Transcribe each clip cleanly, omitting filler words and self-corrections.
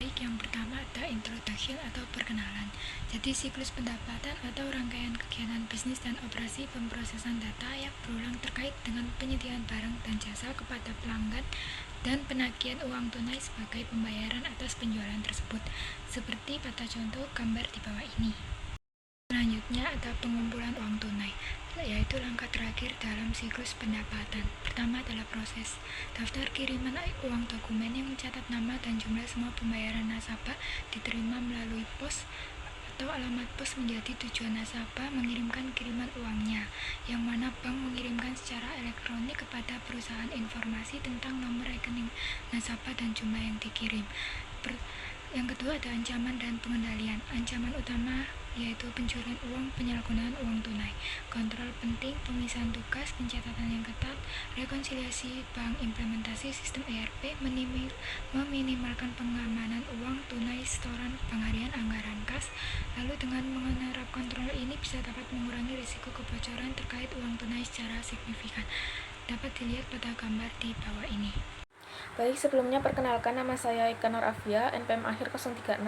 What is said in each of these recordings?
Baik, yang pertama ada introduction atau perkenalan. Jadi siklus pendapatan atau rangkaian kegiatan bisnis dan operasi pemrosesan data yang berulang terkait dengan penyediaan barang dan jasa kepada pelanggan dan penagihan uang tunai sebagai pembayaran atas penjualan tersebut, seperti pada contoh gambar di bawah ini. Selanjutnya ada pengumpulan uang tunai, yaitu langkah terakhir dalam siklus pendapatan. Pertama adalah proses daftar kiriman uang dokumen yang mencatat nama dan jumlah semua pembayaran nasabah diterima melalui pos atau alamat pos menjadi tujuan nasabah mengirimkan kiriman uangnya, yang mana bank mengirimkan secara elektronik kepada perusahaan informasi tentang nomor rekening nasabah dan jumlah yang dikirim. Yang kedua ada ancaman dan pengendalian. Ancaman utama yaitu pencurian uang, penyalahgunaan uang tunai, kontrol penting, pemisahan tugas, pencatatan yang ketat, rekonsiliasi bank, implementasi sistem ERP, meminimalkan pengamanan uang tunai, setoran, pengharian anggaran kas. Lalu dengan menerapkan kontrol ini bisa dapat mengurangi risiko kebocoran terkait uang tunai secara signifikan. Dapat dilihat pada gambar di bawah ini. Baik, sebelumnya perkenalkan, nama saya Ika Nur Afia, NPM akhir 036.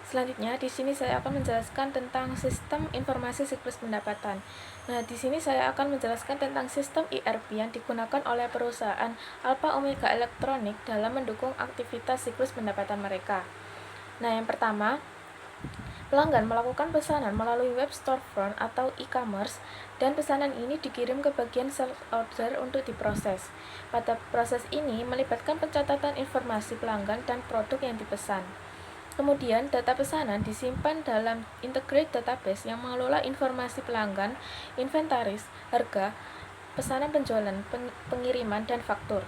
Selanjutnya di sini saya akan menjelaskan tentang sistem informasi siklus pendapatan. Nah, di sini saya akan menjelaskan tentang sistem ERP yang digunakan oleh perusahaan Alpha Omega Elektronik dalam mendukung aktivitas siklus pendapatan mereka. Nah, yang pertama, pelanggan melakukan pesanan melalui web storefront atau e-commerce, dan pesanan ini dikirim ke bagian sales order untuk diproses. Pada proses ini melibatkan pencatatan informasi pelanggan dan produk yang dipesan. Kemudian data pesanan disimpan dalam integrated database yang mengelola informasi pelanggan, inventaris, harga, pesanan penjualan, pengiriman, dan faktur.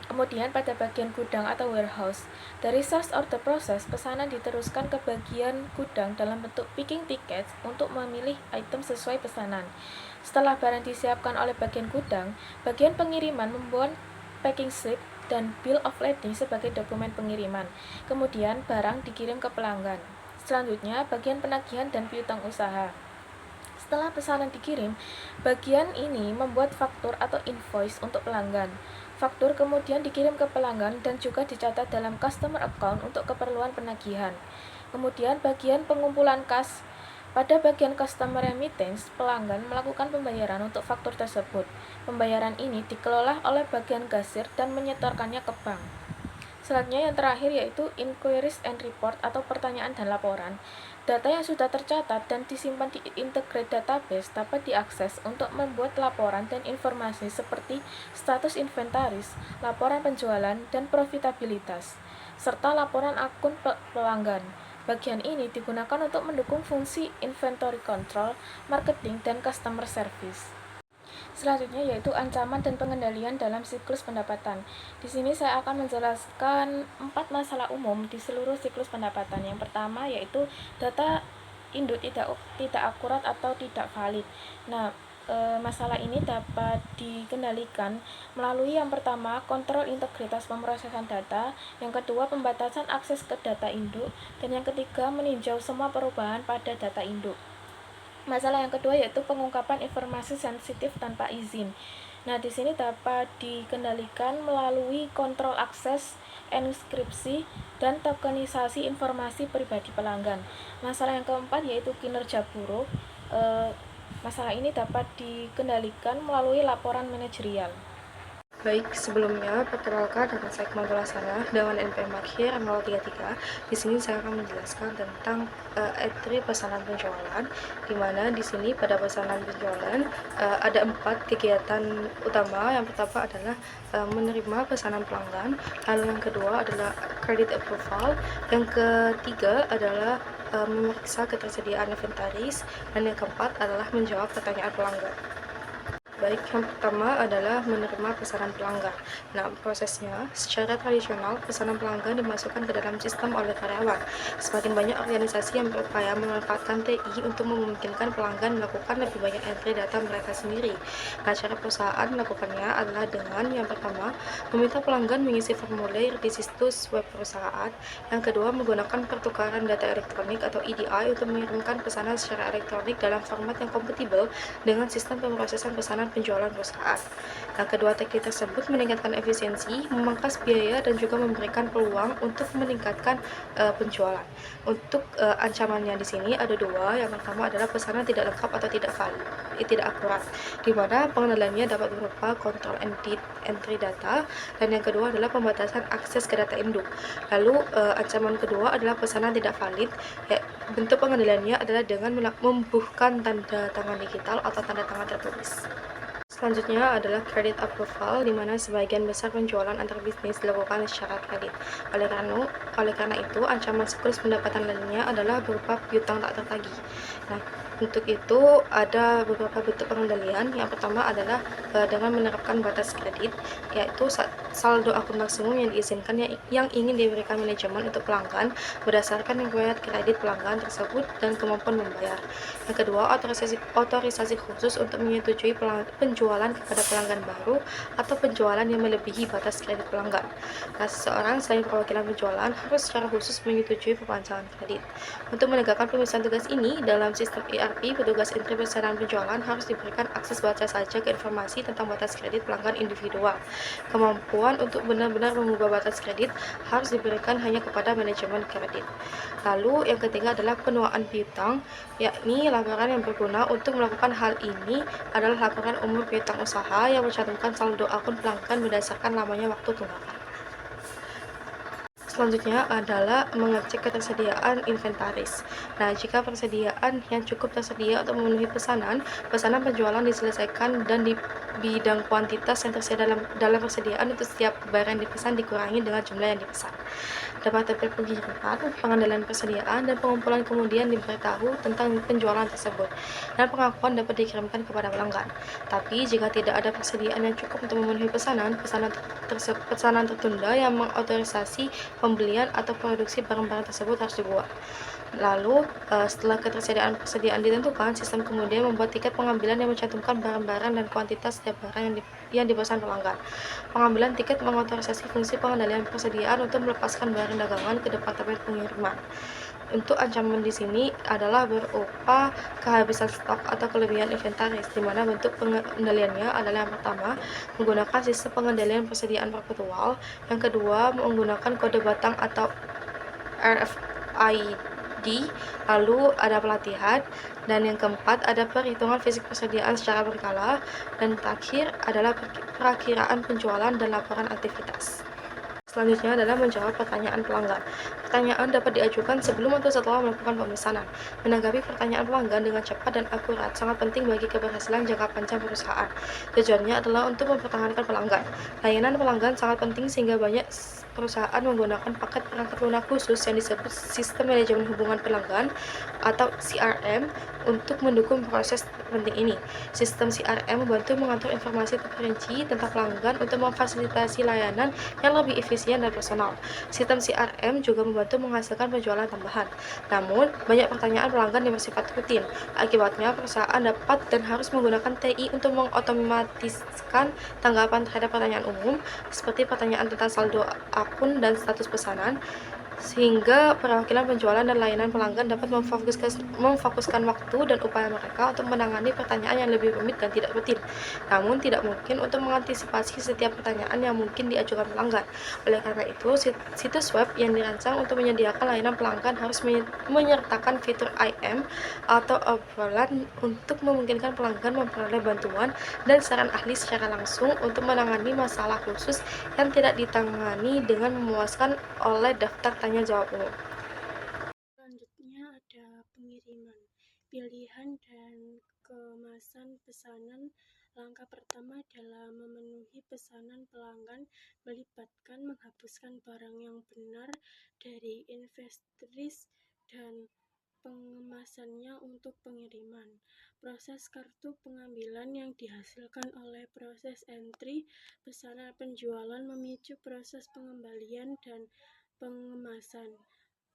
Kemudian pada bagian gudang atau warehouse, dari sales order process, pesanan diteruskan ke bagian gudang dalam bentuk picking tickets untuk memilih item sesuai pesanan. Setelah barang disiapkan oleh bagian gudang, bagian pengiriman membuat packing slip dan bill of lading sebagai dokumen pengiriman. Kemudian barang dikirim ke pelanggan. Selanjutnya, bagian penagihan dan piutang usaha. Setelah pesanan dikirim, bagian ini membuat faktur atau invoice untuk pelanggan. Faktur kemudian dikirim ke pelanggan dan juga dicatat dalam customer account untuk keperluan penagihan. Kemudian bagian pengumpulan kas. Pada bagian customer remittance, pelanggan melakukan pembayaran untuk faktur tersebut. Pembayaran ini dikelola oleh bagian kasir dan menyetorkannya ke bank. Selanjutnya yang terakhir yaitu inquiries and report atau pertanyaan dan laporan. Data yang sudah tercatat dan disimpan di integrated database dapat diakses untuk membuat laporan dan informasi seperti status inventaris, laporan penjualan, dan profitabilitas, serta laporan akun pelanggan. Bagian ini digunakan untuk mendukung fungsi inventory control, marketing, dan customer service. Selanjutnya yaitu ancaman dan pengendalian dalam siklus pendapatan. Di sini saya akan menjelaskan 4 masalah umum di seluruh siklus pendapatan. Yang pertama yaitu data induk tidak akurat atau tidak valid. Nah, masalah ini dapat dikendalikan melalui yang pertama, kontrol integritas pemrosesan data, yang kedua, pembatasan akses ke data induk, dan yang ketiga, meninjau semua perubahan pada data induk. Masalah yang kedua yaitu pengungkapan informasi sensitif tanpa izin. Nah, di sini dapat dikendalikan melalui kontrol akses, enkripsi, dan tokenisasi informasi pribadi pelanggan. Masalah yang keempat yaitu kinerja buruk. Masalah ini dapat dikendalikan melalui laporan manajerial. Baik, sebelumnya perkenalkan nama saya Kemal Sana dengan NPM akhir 033. Di sini saya akan menjelaskan tentang entry pesanan penjualan, di mana di sini pada pesanan penjualan ada 4 kegiatan utama. Yang pertama adalah menerima pesanan pelanggan, lalu yang kedua adalah credit approval, yang ketiga adalah memeriksa ketersediaan inventaris, dan yang keempat adalah menjawab pertanyaan pelanggan. Baik, yang pertama adalah menerima pesanan pelanggan. Nah, prosesnya secara tradisional pesanan pelanggan dimasukkan ke dalam sistem oleh karyawan. Semakin banyak organisasi yang berupaya memanfaatkan TI untuk memungkinkan pelanggan melakukan lebih banyak entry data mereka sendiri. Nah, cara perusahaan melakukannya adalah dengan yang pertama, meminta pelanggan mengisi formulir di situs web perusahaan. Yang kedua, menggunakan pertukaran data elektronik atau EDI untuk mengirimkan pesanan secara elektronik dalam format yang kompatibel dengan sistem pemrosesan pesanan perjalanan penjualan perusahaan. Nah, kedua teknik tersebut meningkatkan efisiensi, memangkas biaya, dan juga memberikan peluang untuk meningkatkan penjualan. Untuk ancamannya di sini ada dua. Yang pertama adalah pesanan tidak lengkap atau tidak valid, tidak akurat, di mana pengendaliannya dapat berupa kontrol entry data, dan yang kedua adalah pembatasan akses ke data induk. Lalu ancaman kedua adalah pesanan tidak valid. Ya, bentuk pengendaliannya adalah dengan membubuhkan tanda tangan digital atau tanda tangan tertulis. Selanjutnya adalah credit approval, di mana sebagian besar penjualan antar bisnis dilakukan secara kredit. Oleh karena itu, ancaman siklus pendapatan lainnya adalah berupa piutang tak tertagih. Nah, untuk itu ada beberapa bentuk pengendalian. Yang pertama adalah dengan menerapkan batas kredit, yaitu saldo akun maksimum yang diizinkan yang ingin diberikan manajemen untuk pelanggan berdasarkan riwayat kredit pelanggan tersebut dan kemampuan membayar. Yang kedua, otorisasi khusus untuk menyetujui penjualan kepada pelanggan baru atau penjualan yang melebihi batas kredit pelanggan. Nah, seseorang selain perwakilan penjualan harus secara khusus menyetujui perpanjangan kredit. Untuk menegakkan pemisahan tugas ini, dalam sistem ERP, petugas entry pesanan penjualan harus diberikan akses baca saja ke informasi tentang batas kredit pelanggan individual. Kemampuan untuk benar-benar mengubah batas kredit harus diberikan hanya kepada manajemen kredit. Lalu yang ketiga adalah penuaan piutang, yakni laporan yang berguna untuk melakukan hal ini adalah laporan umum piutang usaha yang mencantumkan saldo akun pelanggan berdasarkan lamanya waktu tunggakan. Selanjutnya adalah mengecek ketersediaan inventaris. Nah, jika persediaan yang cukup tersedia untuk memenuhi pesanan penjualan diselesaikan dan di bidang kuantitas yang tersedia dalam persediaan untuk setiap barang yang dipesan dikurangi dengan jumlah yang dipesan. Dapat terkait pengiriman, pengendalian persediaan, dan pengumpulan kemudian diberitahu tentang penjualan tersebut, dan pengakuan dapat dikirimkan kepada pelanggan. Tapi jika tidak ada persediaan yang cukup untuk memenuhi pesanan tertunda yang mengotorisasi pembelian atau produksi barang-barang tersebut harus dibuat. Lalu, setelah persediaan ditentukan, sistem kemudian membuat tiket pengambilan yang mencantumkan barang-barang dan kuantitas setiap barang yang dipesan pelanggan. Pengambilan tiket mengotorisasi fungsi pengendalian persediaan untuk melepaskan barang dagangan ke departemen pengiriman. Untuk ancaman di sini adalah berupa kehabisan stok atau kelebihan inventaris, di mana bentuk pengendaliannya adalah yang pertama, menggunakan sistem pengendalian persediaan perpetual, yang kedua, menggunakan kode batang atau RFID, lalu ada pelatihan, dan yang keempat ada perhitungan fisik persediaan secara berkala, dan terakhir adalah perakiraan penjualan dan laporan aktivitas. Selanjutnya adalah menjawab pertanyaan pelanggan. Pertanyaan dapat diajukan sebelum atau setelah melakukan pemesanan. Menanggapi pertanyaan pelanggan dengan cepat dan akurat sangat penting bagi keberhasilan jangka panjang perusahaan. Tujuannya adalah untuk mempertahankan pelanggan. Layanan pelanggan sangat penting sehingga banyak perusahaan menggunakan paket perangkat lunak khusus yang disebut Sistem Manajemen Hubungan Pelanggan atau CRM untuk mendukung proses penting ini. Sistem CRM membantu mengatur informasi terperinci tentang pelanggan untuk memfasilitasi layanan yang lebih efisien dan personal. Sistem CRM juga membantu menghasilkan penjualan tambahan. Namun, banyak pertanyaan pelanggan yang bersifat rutin. Akibatnya, perusahaan dapat dan harus menggunakan TI untuk mengotomatiskan tanggapan terhadap pertanyaan umum, seperti pertanyaan tentang saldo akun dan status pesanan, sehingga perwakilan penjualan dan layanan pelanggan dapat memfokuskan waktu dan upaya mereka untuk menangani pertanyaan yang lebih rumit dan tidak rutin. Namun, tidak mungkin untuk mengantisipasi setiap pertanyaan yang mungkin diajukan pelanggan. Oleh karena itu, situs web yang dirancang untuk menyediakan layanan pelanggan harus menyertakan fitur IM atau obrolan untuk memungkinkan pelanggan memperoleh bantuan dan saran ahli secara langsung untuk menangani masalah khusus yang tidak ditangani dengan memuaskan oleh daftar tanya jawab umum. Selanjutnya ada pengiriman, pilihan dan kemasan pesanan. Langkah pertama dalam memenuhi pesanan pelanggan melibatkan menghapuskan barang yang benar dari inventories dan pengemasannya untuk pengiriman. Proses kartu pengambilan yang dihasilkan oleh proses entry pesanan penjualan memicu proses pengembalian dan pengemasan.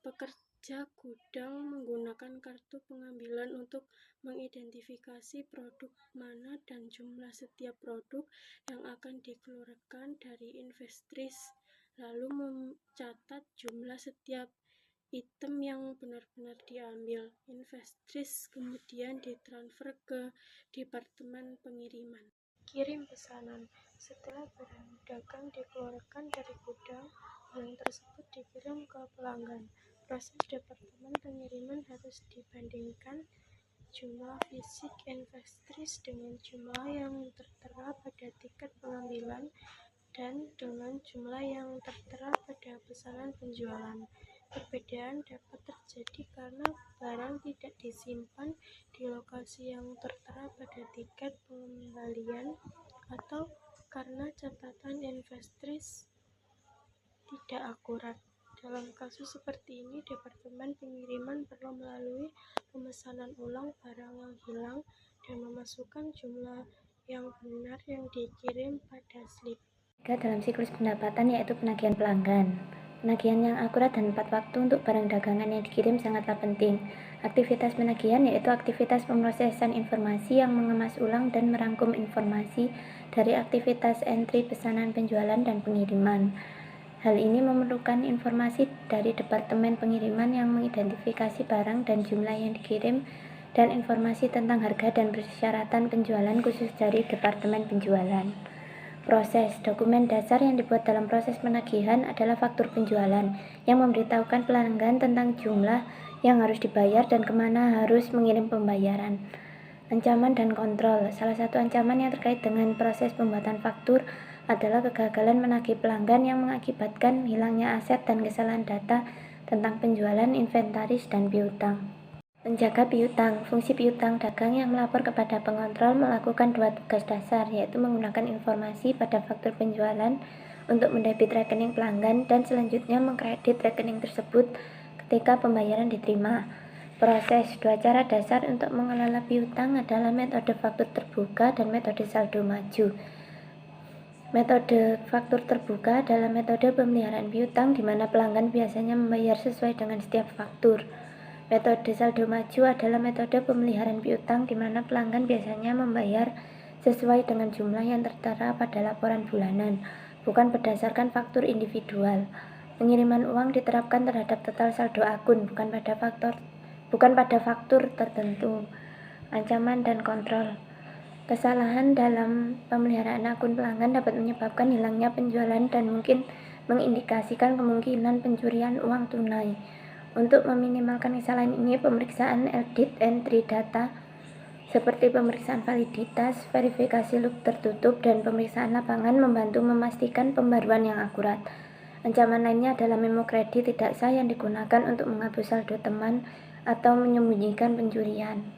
Pekerja gudang menggunakan kartu pengambilan untuk mengidentifikasi produk mana dan jumlah setiap produk yang akan dikeluarkan dari inventories, lalu mencatat jumlah setiap item yang benar-benar diambil. Inventories kemudian ditransfer ke departemen pengiriman. kirim pesanan. Setelah barang dagang dikeluarkan dari gudang, barang tersebut dikirim ke pelanggan. Proses departemen pengiriman harus dibandingkan jumlah fisik invoice dengan jumlah yang tertera pada tiket pengambilan dan dengan jumlah yang tertera pada pesanan penjualan. Perbedaan dapat terjadi karena barang tidak disimpan di lokasi yang tertera pada tiket pengembalian atau karena catatan invoice tidak akurat. Dalam kasus seperti ini, Departemen Pengiriman perlu melalui pemesanan ulang barang yang hilang dan memasukkan jumlah yang benar yang dikirim pada slip. Dalam siklus pendapatan yaitu penagihan pelanggan. Penagihan yang akurat dan tepat waktu untuk barang dagangan yang dikirim sangatlah penting. Aktivitas penagihan yaitu aktivitas pemrosesan informasi yang mengemas ulang dan merangkum informasi dari aktivitas entry pesanan penjualan dan pengiriman. Hal ini memerlukan informasi dari Departemen Pengiriman yang mengidentifikasi barang dan jumlah yang dikirim dan informasi tentang harga dan persyaratan penjualan khusus dari Departemen Penjualan. Proses dokumen dasar yang dibuat dalam proses penagihan adalah faktur penjualan yang memberitahukan pelanggan tentang jumlah yang harus dibayar dan kemana harus mengirim pembayaran. Ancaman dan kontrol. Salah satu ancaman yang terkait dengan proses pembuatan faktur adalah kegagalan menagih pelanggan yang mengakibatkan hilangnya aset dan kesalahan data tentang penjualan, inventaris, dan piutang. Penjaga piutang. Fungsi piutang dagang yang melapor kepada pengontrol melakukan 2 tugas dasar, yaitu menggunakan informasi pada faktur penjualan untuk mendebit rekening pelanggan dan selanjutnya mengkredit rekening tersebut ketika pembayaran diterima. Proses. 2 cara dasar untuk mengelola piutang adalah metode faktur terbuka dan metode saldo maju. Metode faktur terbuka adalah metode pemeliharaan piutang di mana pelanggan biasanya membayar sesuai dengan setiap faktur. Metode saldo maju adalah metode pemeliharaan piutang di mana pelanggan biasanya membayar sesuai dengan jumlah yang tertera pada laporan bulanan, bukan berdasarkan faktur individual. Pengiriman uang diterapkan terhadap total saldo akun, bukan pada faktur tertentu. Ancaman dan kontrol. Kesalahan dalam pemeliharaan akun pelanggan dapat menyebabkan hilangnya penjualan dan mungkin mengindikasikan kemungkinan pencurian uang tunai. Untuk meminimalkan kesalahan ini, pemeriksaan audit entry data seperti pemeriksaan validitas, verifikasi loop tertutup, dan pemeriksaan lapangan membantu memastikan pembaruan yang akurat. Ancaman lainnya adalah memo kredit tidak sah yang digunakan untuk menghapus saldo teman atau menyembunyikan pencurian.